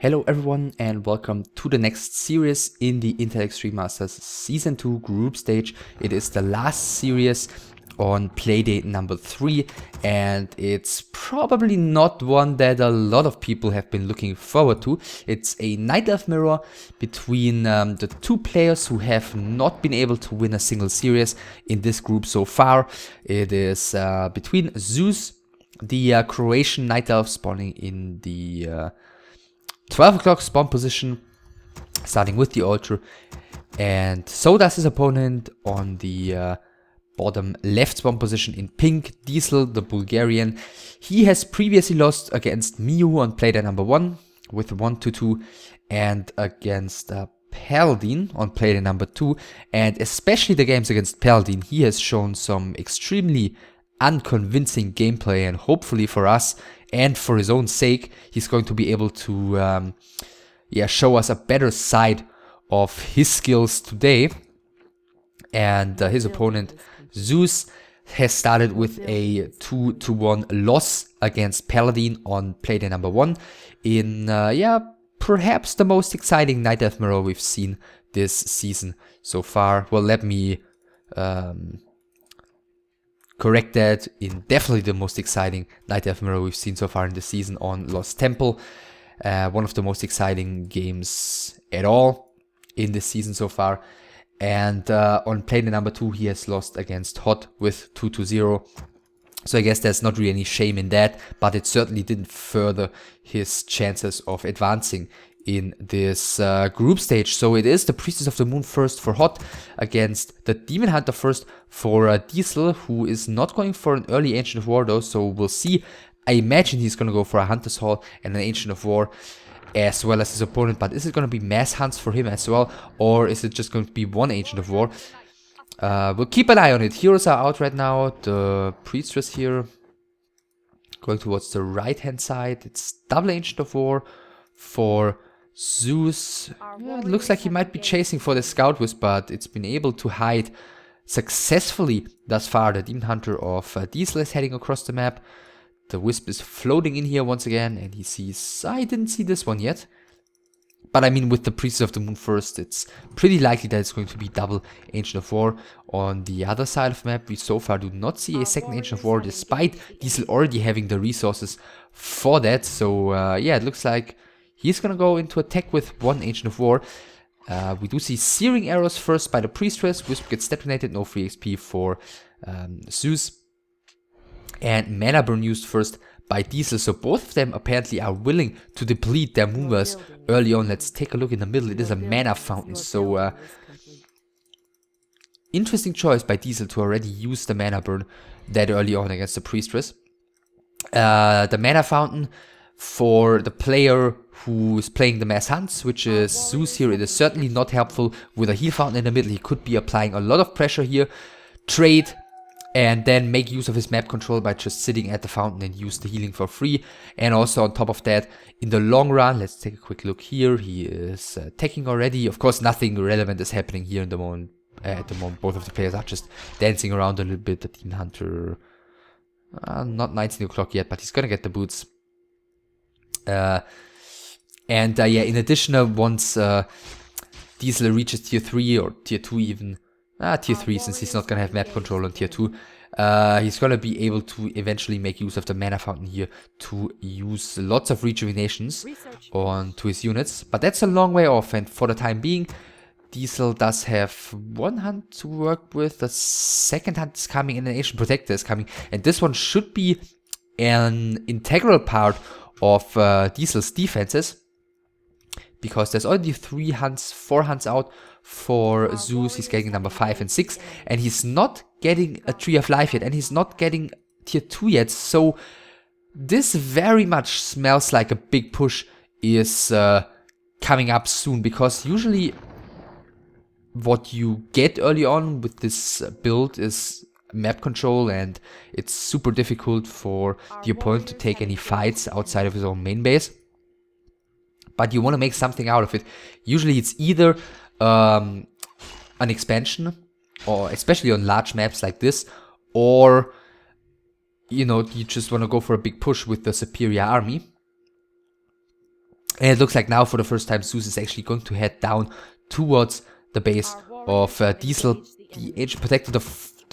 Hello everyone and welcome to the next series in the Intel Extreme Masters Season 2 group stage. It is the last series on playdate number 3 and it's probably not one that a lot of people have been looking forward to. It's a Night Elf mirror between the two players who have not been able to win a single series in this group so far. It is between Zeus, the Croatian Night Elf spawning in the 12 o'clock spawn position, starting with the altar, and so does his opponent on the bottom left spawn position in pink, DieSeL, the Bulgarian. He has previously lost against Miu on playdate number 1 with 1-2, and against Paladin on playdate number 2, and especially the games against Paladin, he has shown some extremely unconvincing gameplay, and hopefully for us and for his own sake, he's going to be able to show us a better side of his skills today. And his opponent, Zeus, has started with a 2-1 loss against Paladin on playdate number 1 in, perhaps the most exciting Night Elf mirror we've seen this season so far. Well, let me correct that, in definitely the most exciting Night Elf mirror we've seen so far in the season on Lost Temple. One of the most exciting games at all in this season so far. And on playdate number 2 he has lost against Hot with 2-0. So I guess there's not really any shame in that, but it certainly didn't further his chances of advancing in this group stage. So it is the Priestess of the Moon first for Hot against the Demon Hunter first for DieSeL, who is not going for an early Ancient of War though, so we'll see. I imagine he's going to go for a Hunter's Hall and an Ancient of War as well as his opponent, but is it going to be mass hunts for him as well, or is it just going to be one Ancient of War? We'll keep an eye on it. Heroes are out right now. The Priestess here going towards the right hand side. It's double Ancient of War for Zeus. Yeah, it looks like he might be chasing for the Scout Wisp, but it's been able to hide successfully thus far. The Demon Hunter of DieSeL is heading across the map. The Wisp is floating in here once again, and he sees... I didn't see this one yet. But I mean, with the Priestess of the Moon first, it's pretty likely that it's going to be double Ancient of War. On the other side of the map, we so far do not see a second Ancient of War, despite DieSeL already having the resources for that. So yeah, it looks like he's gonna go into attack with one Ancient of War. We do see Searing Arrows first by the Priestess. Wisp gets detonated, no free XP for Zeus. And Mana Burn used first by DieSeL. So both of them apparently are willing to deplete their movers early on. Let's take a look in the middle. It is a Mana Fountain. So interesting choice by DieSeL to already use the Mana Burn that early on against the Priestess. The Mana Fountain for the player who is playing the mass hunts, which is Zeus here, it is certainly not helpful with a heal fountain in the middle. He could be applying a lot of pressure here, trade, and then make use of his map control by just sitting at the fountain and use the healing for free. And also on top of that, in the long run, let's take a quick look here. He is attacking already. Of course, nothing relevant is happening here in the moment. At the moment, both of the players are just dancing around a little bit. The Demon Hunter, not 19 o'clock yet, but he's gonna get the boots. Yeah, in addition, once DieSeL reaches tier 3 or tier 2 even, tier 3 since he's not gonna have map control on tier 2, he's gonna be able to eventually make use of the Mana Fountain here to use lots of rejuvenations onto his units. But that's a long way off, and for the time being, DieSeL does have one hunt to work with. The second hunt is coming and an Ancient Protector is coming, and this one should be an integral part of DieSeL's defenses, because there's already 4 hunts out for Zeus. He's getting number 5 and 6, and he's not getting a Tree of Life yet, and he's not getting tier 2 yet. So this very much smells like a big push is coming up soon, because usually what you get early on with this build is map control, and it's super difficult for the opponent to take any fights outside of his own main base. But you want to make something out of it. Usually it's either an expansion, or especially on large maps like this, or you know, you just want to go for a big push with the superior army. And it looks like now for the first time Zeus is actually going to head down towards the base of DieSeL. The Ancient Protector,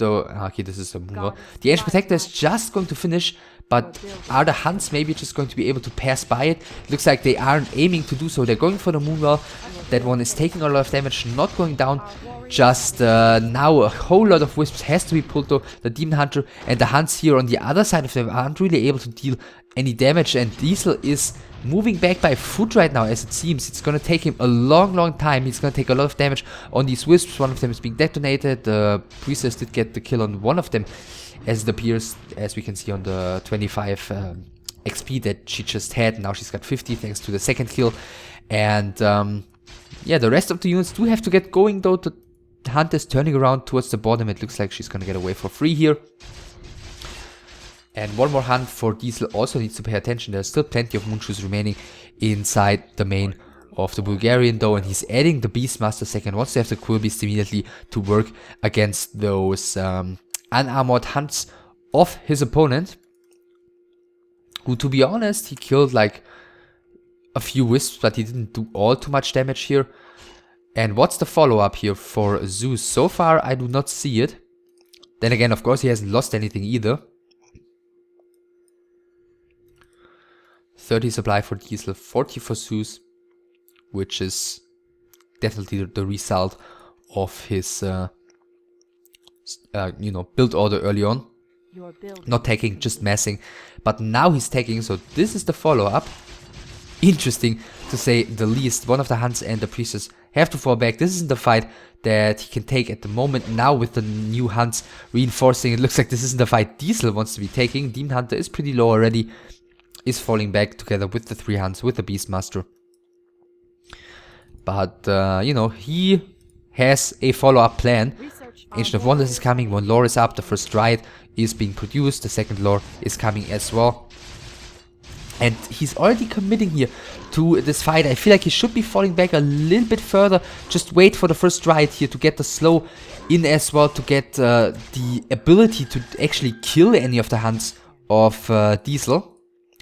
okay, this is a mover. The Ancient Protector is just going to finish, but are the Hunts maybe just going to be able to pass by it? Looks like they aren't aiming to do so. They're going for the Moonwell. That one is taking a lot of damage, not going down. Just now a whole lot of Wisps has to be pulled though. The Demon Hunter and the Hunts here on the other side of them aren't really able to deal any damage, and DieSeL is moving back by foot right now, as it seems. It's gonna take him a long time. He's gonna take a lot of damage on these Wisps. One of them is being detonated. The Priestess did get the kill on one of them, as it appears, as we can see on the 25 XP that she just had. Now she's got 50 thanks to the second kill. And yeah, the rest of the units do have to get going though. The Hunt is turning around towards the bottom. It looks like she's gonna get away for free here. And one more Hunt for DieSeL also needs to pay attention. There's still plenty of Moonshoes remaining inside the main of the Bulgarian though, and he's adding the Beastmaster second. Wants to have the Quill Beast immediately to work against those unarmored Hunts of his opponent, who, to be honest, he killed like a few Wisps, but he didn't do all too much damage here. And what's the follow-up here for Zeus? So far, I do not see it. Then again, of course, he hasn't lost anything either. 30 supply for DieSeL, 40 for Zeus, which is definitely the result of his, you know, build order early on. Not taking, just massing. But now he's taking, so this is the follow-up. Interesting, to say the least. One of the Hunts and the Priestess have to fall back. This isn't the fight that he can take at the moment. Now with the new Hunts reinforcing, it looks like this isn't the fight DieSeL wants to be taking. Demon Hunter is pretty low already. Is falling back together with the 3 Hunts, with the Beastmaster. But, you know, he has a follow-up plan. Ancient of Wonders is coming, one lore is up, the first Dryad is being produced, the second lore is coming as well. And he's already committing here to this fight. I feel like he should be falling back a little bit further. Just wait for the first Dryad here to get the slow in as well, to get the ability to actually kill any of the Hunts of DieSeL.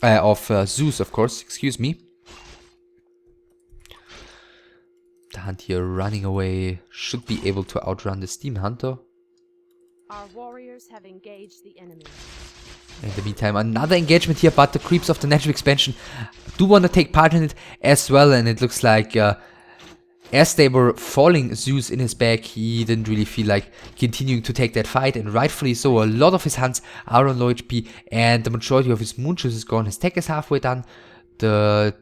Of Zeus, of course, excuse me. The Hunt here running away should be able to outrun the Demon Hunter. Our warriors have engaged the enemy. In the meantime, another engagement here, but the creeps of the natural expansion do want to take part in it as well, and it looks like as they were falling Zeus in his back, he didn't really feel like continuing to take that fight, and rightfully so. A lot of his Hunts are on low HP, and the majority of his Moonshoes is gone. His tech is halfway done. The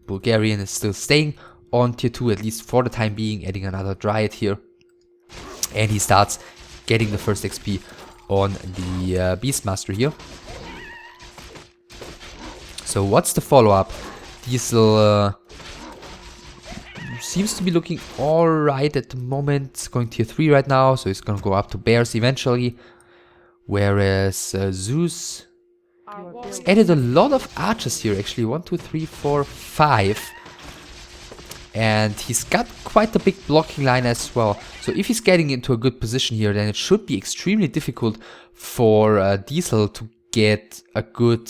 Bulgarian is still staying on tier 2, at least for the time being, adding another Dryad here. And he starts getting the first XP on the Beastmaster here. So what's the follow-up? DieSeL seems to be looking alright at the moment. Going tier 3 right now, so he's gonna go up to Bears eventually. Whereas Zeus has added a lot of archers here actually. 1, 2, 3, 4, 5. And he's got quite a big blocking line as well. So if he's getting into a good position here, then it should be extremely difficult for DieSeL to get a good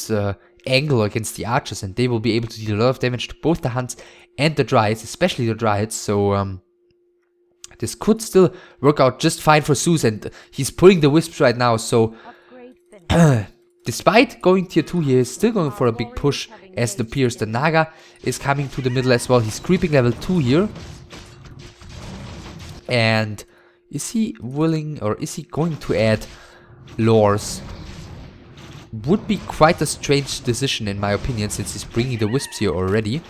angle against the archers, and they will be able to deal a lot of damage to both the Hunts and the Dryads, especially the Dryads. So this could still work out just fine for Zeus, and he's pulling the Wisps right now. So despite going tier 2 here, he's still going for a big push as the Pierce. The Naga is coming to the middle as well. He's creeping level 2 here. And is he willing, or is he going to add lores? Would be quite a strange decision in my opinion, since he's bringing the Wisps here already.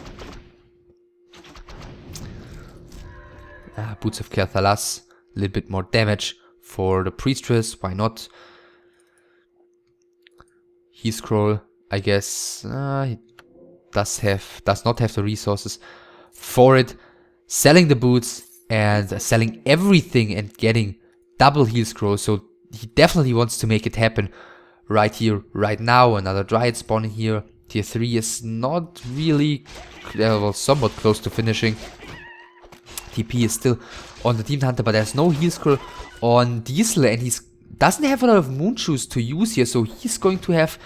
Boots of Kerthalas, a little bit more damage for the Priestess, why not? He scroll, I guess, he does not have the resources for it. Selling the boots and selling everything and getting double heal scroll, so he definitely wants to make it happen right here, right now. Another Dryad spawning here. Tier 3 is not really, well, somewhat close to finishing. TP is still on the Demon Hunter, but there's no heal scroll on DieSeL, and he doesn't have a lot of Moonshoes to use here, so he's going to have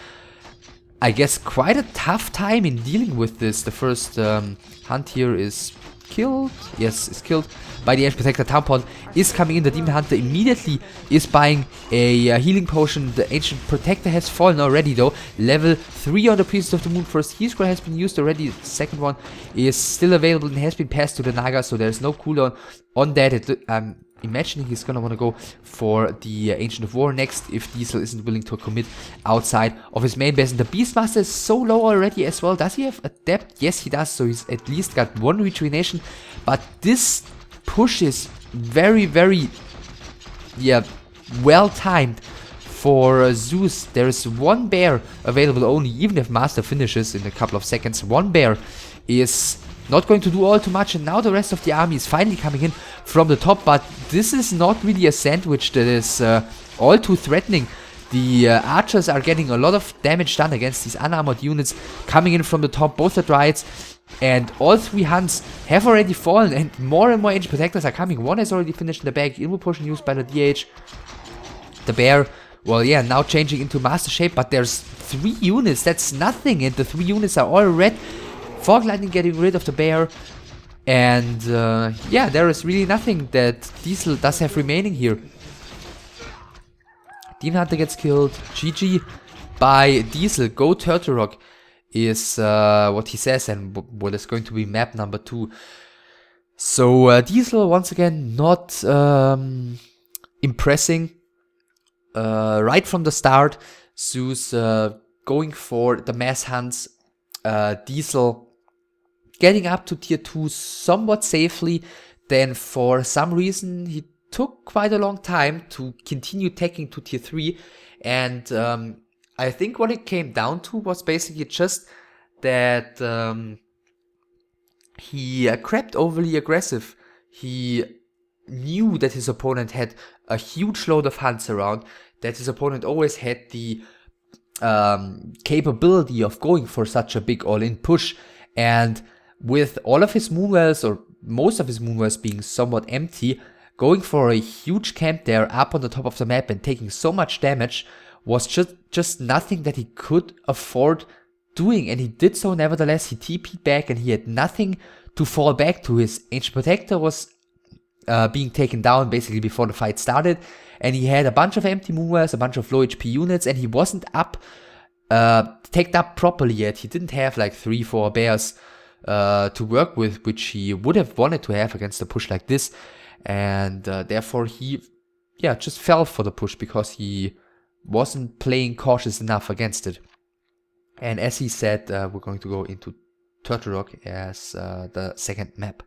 I guess, quite a tough time in dealing with this. The first hunt here is killed. Yes, is killed by the Ancient Protector. Tampon is coming in. The Demon Hunter immediately is buying a healing potion. The Ancient Protector has fallen already though. Level 3 on the Priestess of the Moon. First heal scroll has been used already. The second one is still available and has been passed to the Naga, so there's no cooldown on that. I'm imagining he's gonna want to go for the Ancient of War next if DieSeL isn't willing to commit outside of his main base. And the Beastmaster is so low already as well. Does he have Adept? Yes, he does, so he's at least got 1 rejuvenation. But this push is very, very, yeah, well timed for Zeus. There is 1 bear available only, even if Master finishes in a couple of seconds. 1 bear is not going to do all too much, and now the rest of the army is finally coming in from the top, but this is not really a sandwich that is all too threatening. The archers are getting a lot of damage done against these unarmored units coming in from the top, both the Dryads, and all 3 hunts have already fallen, and more Ancient Protectors are coming. 1 has already finished in the bag, Ilmu Potion used by the DH. The bear, well, yeah, now changing into Master Shape, but there's 3 units, that's nothing, and the 3 units are all red. Fog Lightning getting rid of the bear, and yeah, there is really nothing that DieSeL does have remaining here. Demon Hunter gets killed. GG by DieSeL. Go Turtle Rock is what he says, and what is going to be map number 2. So DieSeL once again not impressing right from the start. Zeus going for the mass hunts. DieSeL getting up to tier 2 somewhat safely. Then for some reason he took quite a long time to continue taking to tier 3, and I think what it came down to was basically just that he crept overly aggressive. He knew that his opponent had a huge load of hunts around, that his opponent always had the capability of going for such a big all-in push, and with all of his moonwells, or most of his moonwells being somewhat empty, going for a huge camp there up on the top of the map and taking so much damage was just nothing that he could afford doing, and he did so nevertheless. He TP'd back and he had nothing to fall back to. His Ancient Protector was being taken down basically before the fight started, and he had a bunch of empty moonwells, a bunch of low HP units, and he wasn't up, tagged up properly yet. He didn't have like 3-4 bears to work with, which he would have wanted to have against a push like this, and therefore he, yeah, just fell for the push because he wasn't playing cautious enough against it. And as he said, we're going to go into Turtle Rock as the second map.